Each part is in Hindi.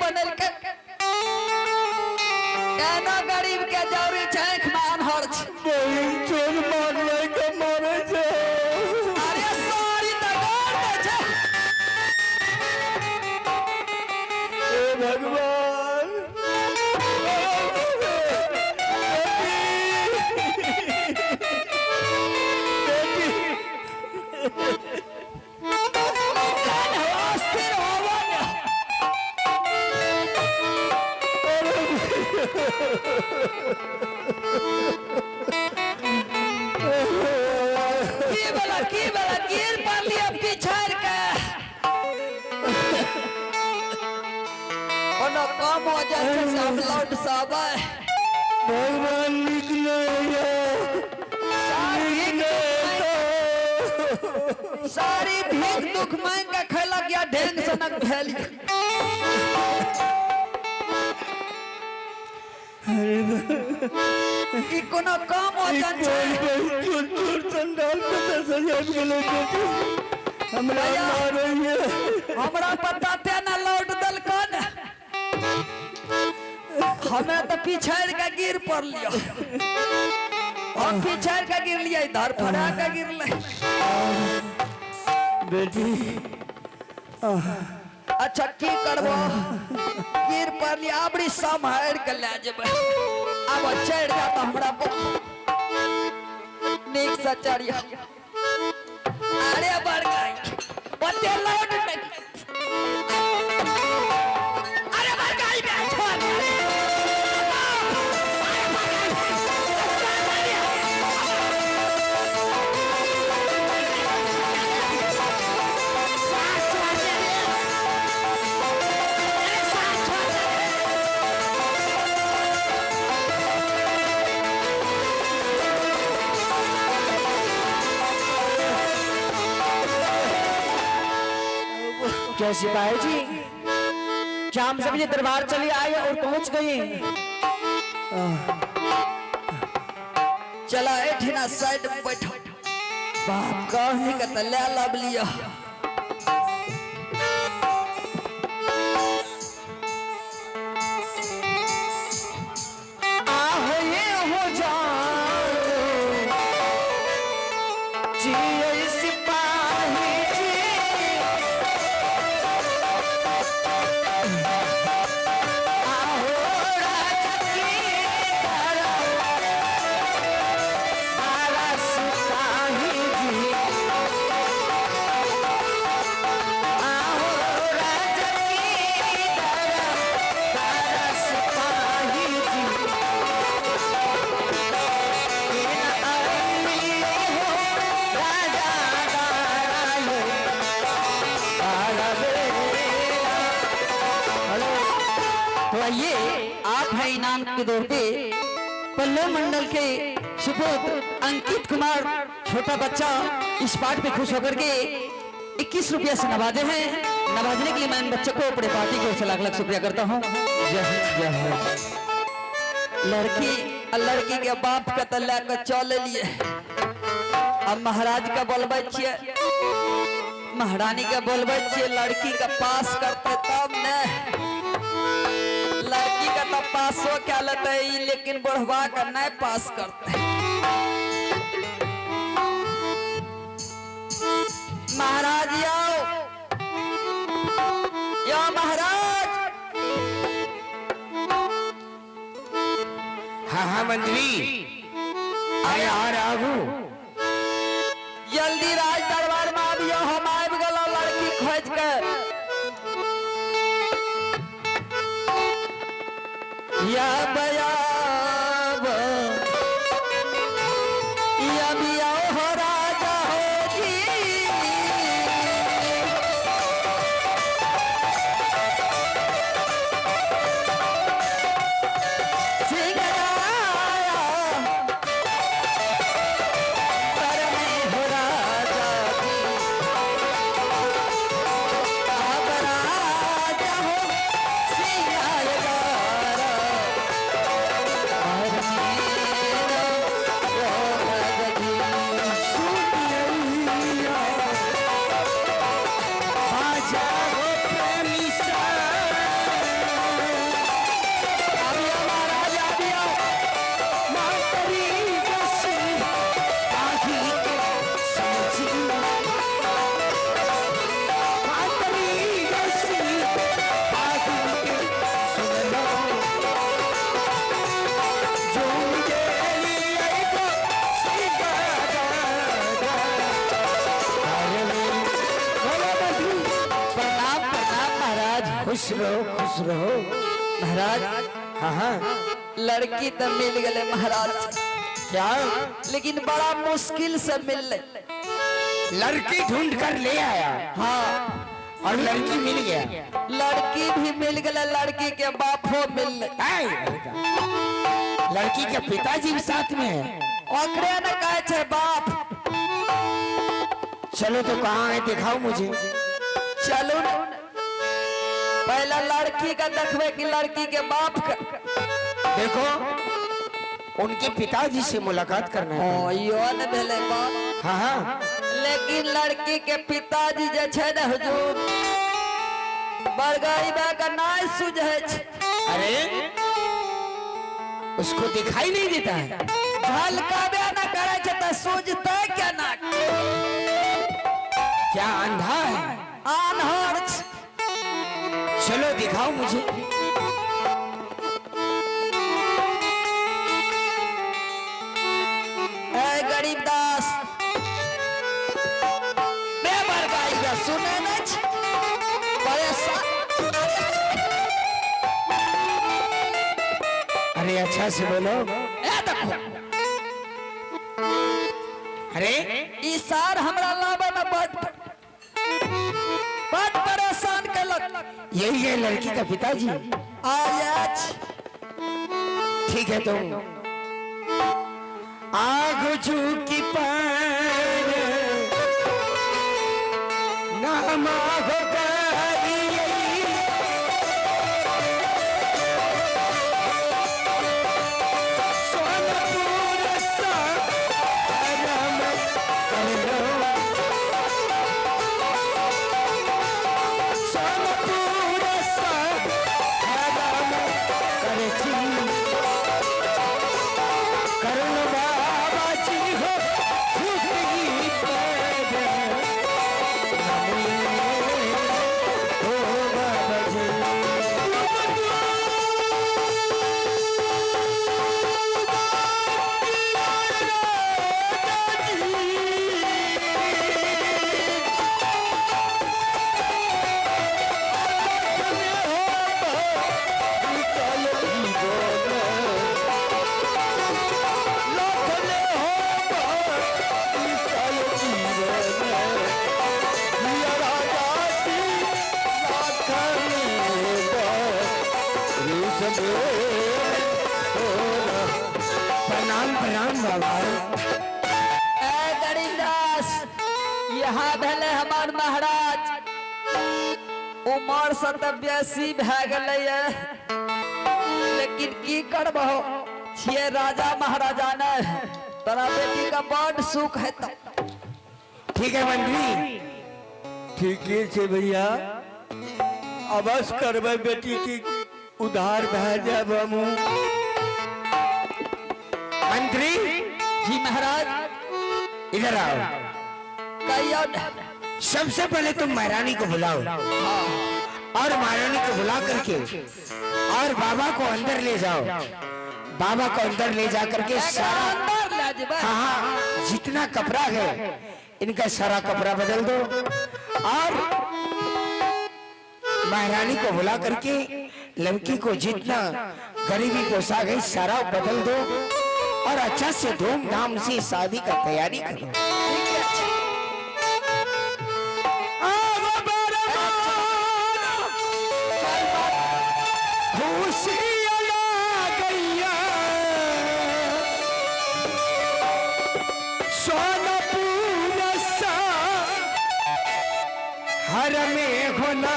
बनल के एना गरीब के जौरी छैख मान हर छ बहिन चोर मारले के मारे छे। अरे सारी तगार दे छ। हे भगवान की बला गिर पर लिया पिछड़ के कोनो काम हो जाए सब लौट सब भगवान निकले सारी भीख दुख मांग के खैलक या ढेंग सनक फैली। ई कोनो काम हो जाए चोर चोर संडाल पे सजा गेले बेटी हमरा मार रही है। हमरा पता थे ना लौट दल कौन हमें तो पिछड़ के गिर पड़ लियो हम पिछड़ के गिर लिया इधर फड़ा के गिर ले बेटी। अच्छा की करबो गिर पड़ लिया आबड़ी संभाल के ले जेबे अब चढ़ जा तो हमरा नीक से चढ़िया। अरे बढ़ गई बते लौट में अरे बढ़ गई बे छोड़ क्या सिपाही जी शाम से मुझे दरबार चली आई और पहुंच गई। चला एठना साइड में बैठो बाप कहनी का तो ले लब लिया। आहो ये हो जाओ जिये सिपाही जी आहो राजा की तरह आला सिपाही जी आहो राजा की तरह आला सिपाही जी तो ये आप है इनाम के दौर पे पल्लव मंडल के सुपुत्र अंकित कुमार छोटा बच्चा इस पाठ पे खुश होकर के 21 रुपया से नवाजे हैं। नवाजने के लिए मैं इन बच्चों को अपने पार्टी की ओर से लाख लाख शुक्रिया करता हूँ। लड़की के बाप का तल्ला को चल लिए अब महाराज का बोलबे छिए महारानी का बोलबे छिए लड़की का पास करते तब न लड़की का तो पासो क्या लेते लेकिन बढ़वा का नहीं पास करते। महाराज यो महाराज। हाँ हाँ मंत्री आया आ रहा हूँ। जल्दी राज दरबार में आबियो हम आबि गेलो लड़की खोज के। या बयाब या बिया हो राजा हो जी सिंगराया पर में हो राजा जी अब राजा हो सिंगारा खुश रहो खुश रहो। महाराज हाँ हाँ लड़की तो मिल गए महाराज, क्या लेकिन बड़ा मुश्किल से मिल। लड़की ढूंढ कर ले आया हाँ और लड़की मिल गया। लड़की भी मिल गए, लड़की के बापो मिल। आय, लड़की के पिताजी भी साथ में है। ओकरे न कहे छे बाप। चलो तो कहाँ है दिखाओ मुझे। चलो न पहला लड़की का देखबे कि लड़की के बाप का। देखो उनके पिताजी से मुलाकात करना है। ओ यो न भेले बाप। हाँ हाँ लेकिन लड़की के पिताजी जे छे न हुजूर बरगाई बा का नाय सुझे छे। अरे उसको दिखाई नहीं देता है। झलकाबे न करे छे त सूझते क्या ना। क्या अंधा है? आन्हर छे। चलो दिखाओ मुझे। ए गरीब दास बे बरगाई बा सुने न छे परेशान। अरे अच्छा से बोलो। ए देखो अरे ई सार हमरा लावे न बड़ परेशान कलक। यही है लड़की का पिताजी। आज ठीक है तो आग झुकी पर नाम आग प्रणाम प्रणाम बाबा। ए गरीब दास यहाँ भेले हमार महाराज उमर से तो बेसी भए गेलै ये, लेकिन की करबहो छिए राजा महाराजा ने। तोरा बेटी का बड़ सुख है तो ठीक है मंत्री। ठीके छे भैया, अवश्य करबै बेटी की उधार भए जाब हमू। मंत्री जी महाराज इधर आओ। कहियो सबसे पहले तुम महारानी को बुलाओ और महारानी को बुला करके और बाबा को अंदर ले जाओ। बाबा को अंदर ले जा करके सारा अंदर ले जेबै। हाँ जितना कपड़ा है इनका सारा कपड़ा बदल दो और महारानी को बुला करके लड़की को जितना गरीबी पोशाक है सारा बदल दो और अच्छा से धूमधाम से शादी का तैयारी करो। हर में होना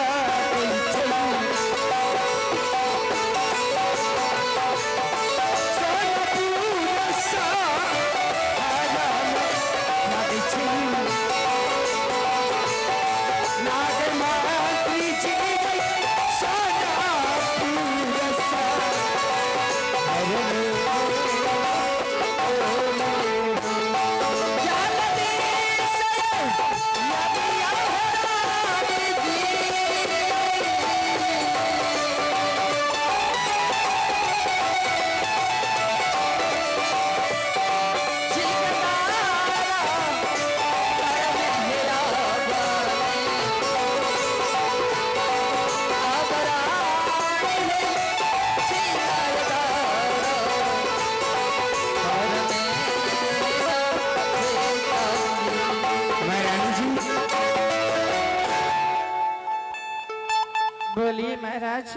महाराज।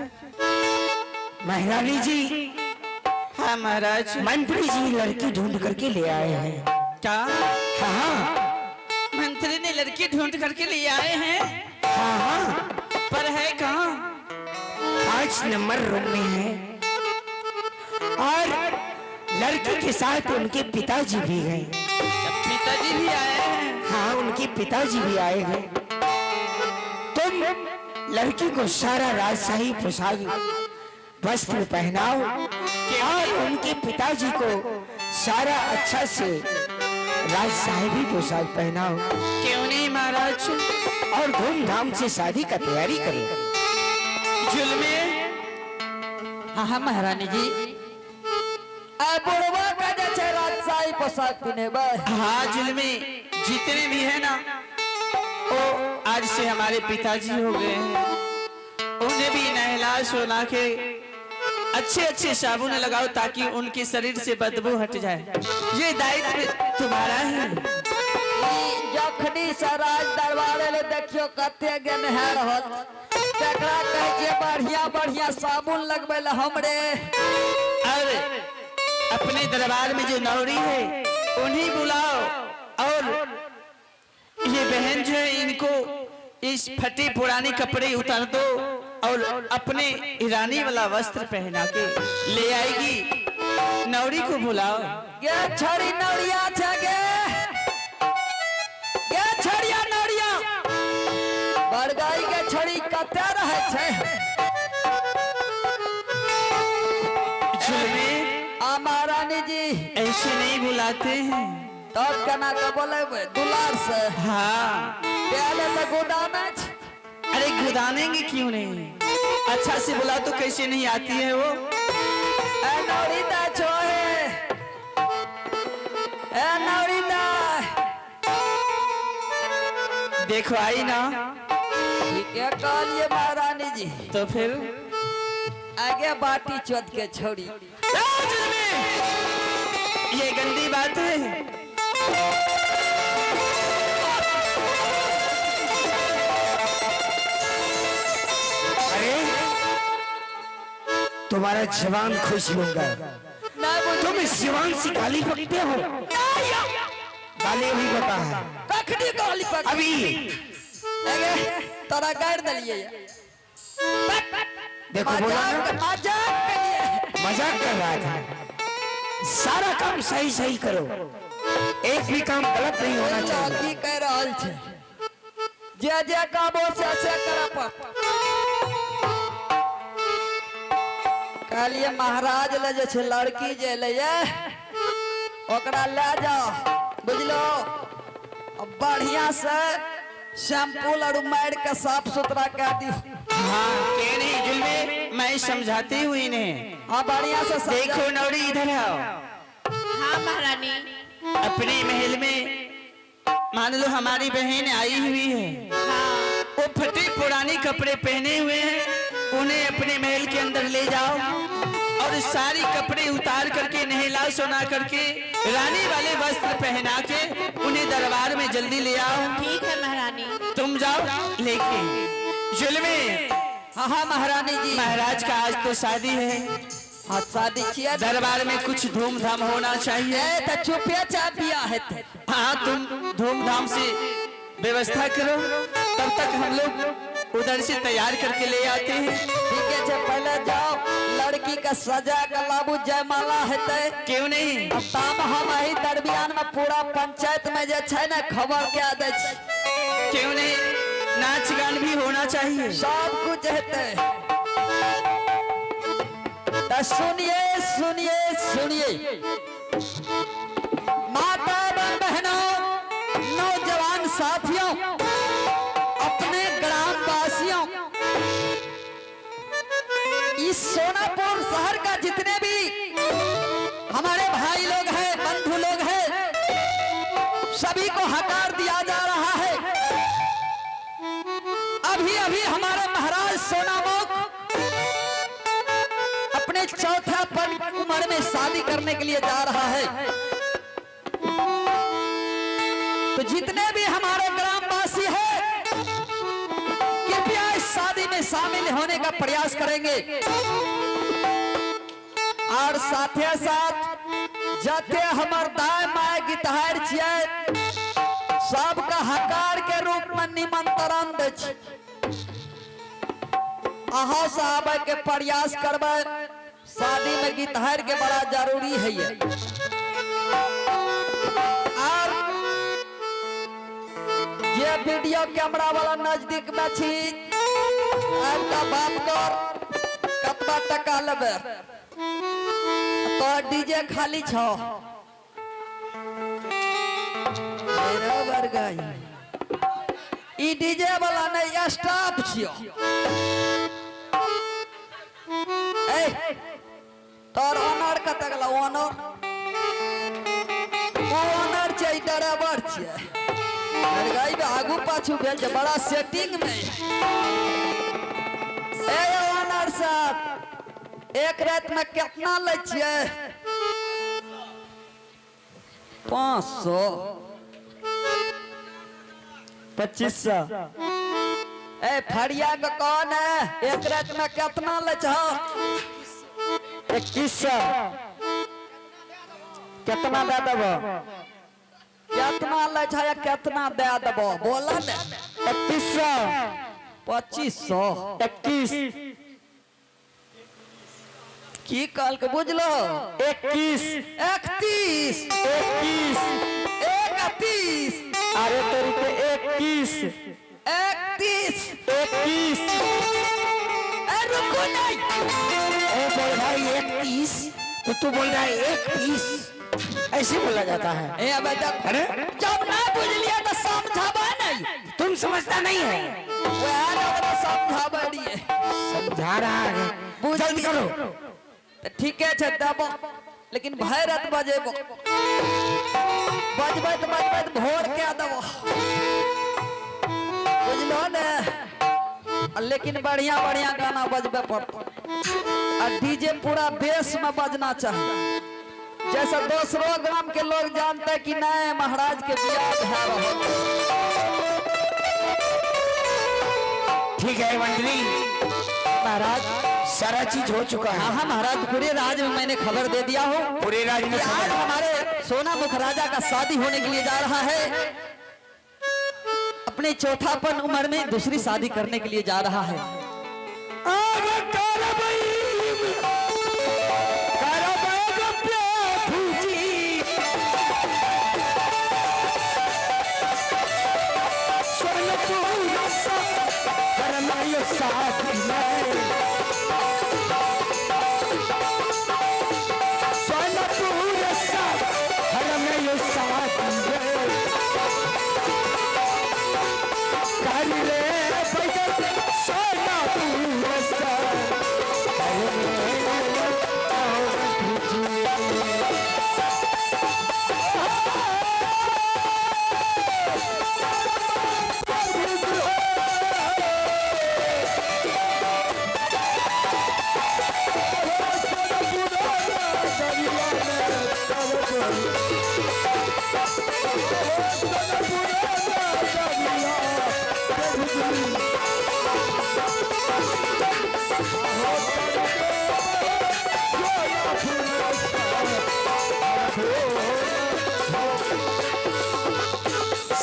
महारानी जी, हाँ महाराज। मंत्री जी लड़की ढूंढ करके ले आए हैं। क्या? हाँ मंत्री ने लड़की ढूंढ करके ले आए हैं? हाँ हाँ, पर है कहाँ? 5 नंबर रूम में है और लड़की के साथ उनके पिताजी भी हैं। पिताजी भी आए हैं? हाँ, उनके पिताजी भी आए हैं। तुम लड़की को सारा राजशाही पोशाक वस्त्र पहनाओ और उनके पिताजी को सारा अच्छा से राजशाही पोशाक पहनाओ। क्यों नहीं महाराज? और धूमधाम से शादी का तैयारी करो। जुल्मे। हाँ हाँ महारानी जी, बुढ़वा का जैसे राजशाही पोशाक पहने बा। हाँ जुल्मे, जितने भी है ना वो आज से हमारे पिताजी हो गए हैं। उन्हें भी नहला सोना के अच्छे अच्छे साबुन लगाओ ताकि उनके शरीर से बदबू हट जाए। ये दायित्व तुम्हारा है। जखनी से राज दरबारे ले देखियो कते गन है रहत, तकरा कह जे बढ़िया बढ़िया साबुन लगबे ला हमरे। और अपने दरबार में जो नौरी है उन्हीं बुलाओ और ये बहन जो है इनको इस फटे पुराने कपड़े उतार दो और अपने ईरानी वाला वस्त्र पहना के ले आएगी। नौरी को बुलाओ। गे छड़ी नौरिया छगे, गे छड़िया नौरिया, बड़गाई के छड़ी कते रहे छे। जुल्मे, आ महारानी जी ऐसे नहीं बुलाते हैं। तब केना के बोले दुलार से? हाँ, पहले तो गोदाम है। अरे गुदानेंगे क्यों नहीं? अच्छा से बुला तो कैसे नहीं आती है वो? ए नौरीदा छोए, ए नौरीदा, देखो आई ना। ठीक है कहलिए महारानी जी। तो फिर आगे बाटी चोद के छोड़ी। ये गंदी बात है। अरे तुम्हारा जवान खुश लूंगा। तुम इस जवान से गाली बकते हो? गाली भी बता है। कखनी गाली पक अभी आगे तोरा गाड़ दलिए। देखो बोला ना, मजाक के लिए। मजाक कर रहा था। सारा काम सही सही करो, एक भी काम गलत नहीं होना चाहिए। की कह रहल छे, जे जे कामो से करे पर। कहलिए महाराज ले जे छे लड़की जे ले ओकरा ले जाओ, बुझलो। अब बढ़िया से शैम्पू और मार के साफ सुथरा कर दी। हाँ, क्यों नहीं जुल्मे, मैं समझाती हुई इन्हें। हाँ बढ़िया से देखो नौरी इधर आओ। हाँ महारानी। अपने महल में मान लो हमारी बहन आई हुई है। हाँ। वो फटे पुराने कपड़े पहने हुए हैं, उन्हें अपने महल के अंदर ले जाओ और सारी कपड़े उतार करके नहला सोना करके रानी वाले वस्त्र पहना के उन्हें दरबार में जल्दी ले आओ। ठीक है महारानी। तुम जाओ लेके। जुल्मे। हाँ हाँ महारानी जी। महाराज का आज तो शादी है। हाँ शादी किया दरबार में कुछ धूमधाम होना चाहिए। तो चुपिया चापिया है। हाँ, तुम धूमधाम से व्यवस्था करो, तब तक हम लोग उधर से तैयार करके ले आते हैं। ठीक है, जब पहले जाओ लड़की का सजा का लाबू जयमाला है। क्यों नहीं? अब ताम हम ही दरमियान में पूरा पंचायत में जे छै ना खबर क्या दे छै। क्यों नहीं? नाच गान भी होना चाहिए। सब कुछ हेते। तो सुनिए सुनिए सुनिए, माता बहनों, नौजवान साथियों, अपने ग्रामवासियों, इस सोनापुर शहर का जितने भी हमारे भाई लोग हैं, बंधु लोग हैं, सभी को हकार दिया जा रहा है। अभी अभी हमारे महाराज सोनामुख अपने चौथा उम्र में शादी करने के लिए जा रहा है। तो जितने भी हमारे ग्रामवासी हैं, कृपया इस शादी में शामिल शामिल होने का प्रयास करेंगे और साथ ही साथ जते हमर दाय माय गितहार छियै सबका हकार के रूप में निमंत्रण दे छी। अहाँ से आबे के प्रयास करबे। शादी में गितहार के बड़ा जरूरी है ये। और ये वीडियो कैमरा वाला नजदीक में छी आपका बात कर कतना टका लेबे तो डीजे खाली छो बराबर गई ई डीजे वाला नहीं स्टाफ छियो। ए तोर ओनर कतक ला ओनर छै ड्राइवर छियै लड़गाई में आगू पाछू भेल छै बड़ा सेटिंग में। ए ओनर साहब एक रात में कितना ले छियै 500 2500 ए फरिया का कौन है एक रात में कितना ले छो 2100 कितना दे देबो कितना ले छो या कितना दे देबो बोला ने 3100 2500 21 की काल के बुझलो 21 31 अरे तेरी के 21 रुको नहीं ए बोल भाई 31 तो तू बोल रहा है 31 ऐसे बोला जाता है। ए अब अरे जब ना बुझ लिया तो समझाबा नहीं तुम समझता नहीं है वो आना समझाबा नहीं समझा रहा है बुझ जल्दी करो। तो ठीक है दबो लेकिन भय रात बजेबो बजबै तो भोर के दबो बुझलो ने। लेकिन बढ़िया बढ़िया गाना बजबे पड़तो और डीजे पूरा बेस में बजना चाहिए जैसे दूसरों ग्राम के लोग जानते हैं कि नए महाराज के बियाह है रहो। ठीक है मंडली महाराज सारा चीज हो चुका है। हाँ महाराज पूरे राज में मैंने खबर दे दिया हूँ पूरे राज में आज हमारे सोना मुख राजा का शादी होने के लिए जा रहा है। अपने चौथापन उम्र में दूसरी शादी करने के लिए जा रहा है।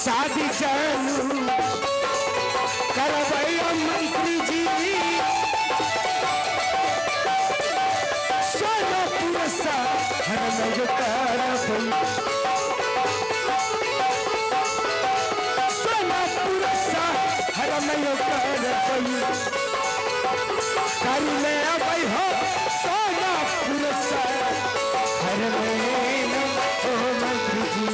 शादी चालू करवैया मंत्री जी सोना पुरसा हर में जो करवै सोना पुरसा हर में जो करवै कर ले अबै हो सोना पुरसा हर में ओ मंत्री जी।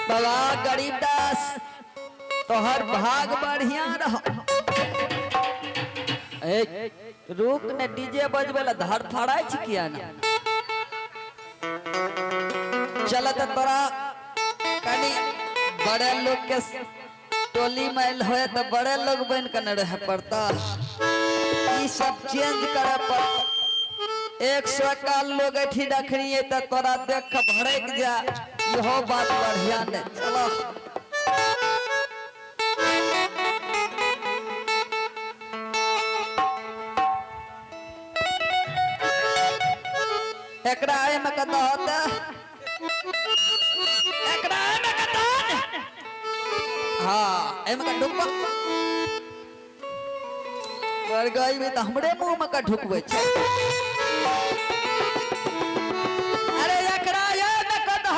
बाबा गरीबदास तोहर भाग बढ़िया रह। ए रुक ने डीजे बजबेला धड़ फड़ाई छ किया ना। चलत तोरा कनी बड़े लोग के टोली में होए तो बड़े लोग बन के न रह पड़ता। ई सब चेंज करे पर 100 का लोग ऐठी रखनी है तो तोरा देख के भड़क जा। यहो बात बढ़िया ने चलो एकरा आए में कदा होता एकरा आए में कदा हाँ एम का ढुकबा कर गई में तो हमरे मुंह में का ढुकबे छे। अरे एकरा आए में कदा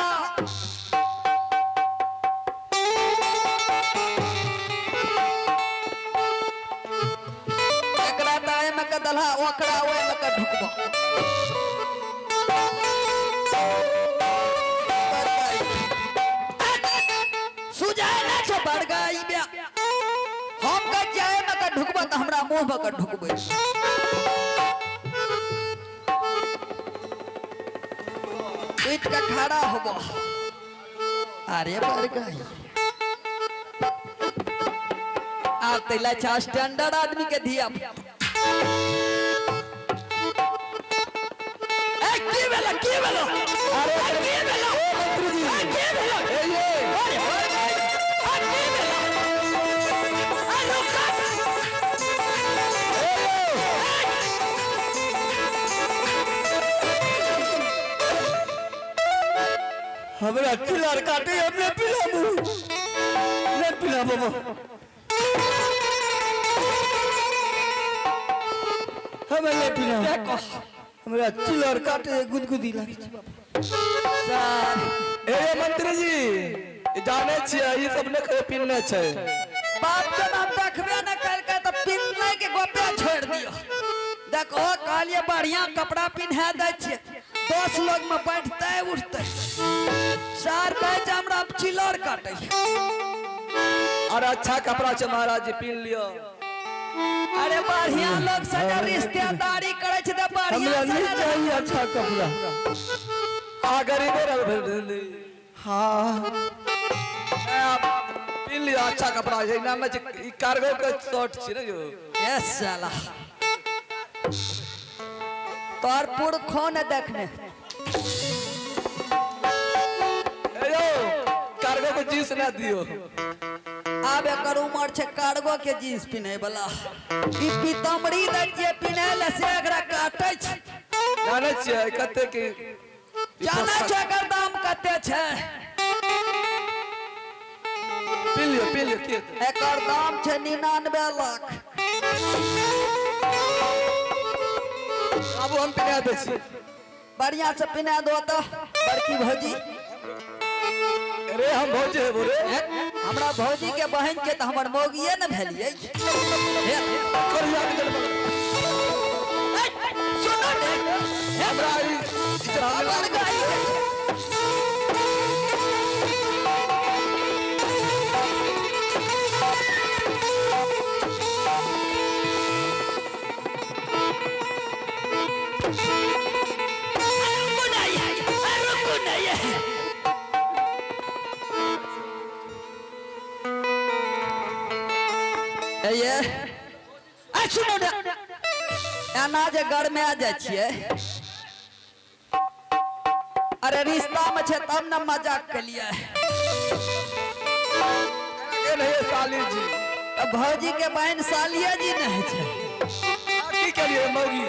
एकरा आए में कदला ओकरा ओए में का ढुकबा। हम का जाए में का ढुकबा त हमरा मुंह में का ढुकबे। पीठ का खड़ा होबो। अरे बर गई आ तेला चा स्टैंडर्ड आदमी के दिया। ए की भेलो अरे की भेलो मंत्री जी की भेलो ए ये हमरा चिल्लार काटे हमने पिलाबू ने पिलाबो हमें ले पिलाबो हमरा चिल्लार काटे गुदगुदी लागी सर ए मंत्री जी जाने छियै ई सब ने कहे पिन्ने छै। बाप के नाम देखबे न करके तो पिन्ने के गोपे छोड़ दियो। देखो कालिए बढ़िया कपड़ा पिन्हा दे छियै 10 लोग में बैठते उठते सार कहे छै हमरा चिल्लर काटे। अरे अच्छा कपड़ा छै महाराज जी पिन लियो। अरे बढ़िया लोग से जे रिश्तेदारी करे छै त बढ़िया हमरा नहीं चाहिए अच्छा कपड़ा। आ गरीबे रह हाँ पिन लियो अच्छा कपड़ा छै नाम में ई कार्गो के शर्ट छै न यो। यस साला तोर पुरखो न देखने ए यो कार्गो के जींस ना दियो। आब एकर उम्र छै कार्गो के जींस पिन्हे वाला। ई पीताम्बरी दै छियै पिन्हे ले से एकरा काटे छै। जाने छियै कते के जाने छै एकर दाम कते छै। पिन लियो के एकर दाम छै 99 लाख। अब हम पिना दे छी बढ़िया से पिन्हा दो तो बड़की भौजी। अरे हम भौजी है बोरे हमरा भौजी के बहन के तो हमर मौगिए न भेलिए। सुनो ने हमरा ई इतना ये सुनो ने अनाज घर में आ जाए छिए। अरे रिश्ता में छे तब न मजाक के लिए नहीं साली जी अब भौजी के बहन सालिया जी नहीं छे। की करिए मौगी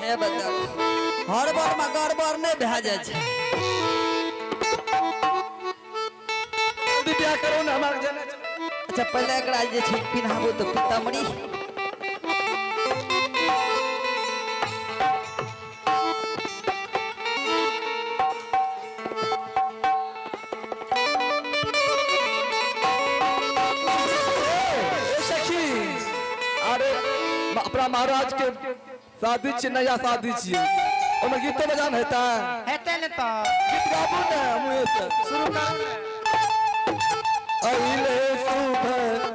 हे बताओ हर बार में गड़बड़ नहीं भे जाए छे। बियाह करो ना हमार जाने अच्छा पहले एकरा जे छै पिन्हाबो तो पीताम्बरी। सखी अरे अपना महाराज के शादी छी नया शादी छी ओमे गीतो बजान हेता हेते ने तो गीत गाबू ना मुहे से शुरू कर अइले शुभ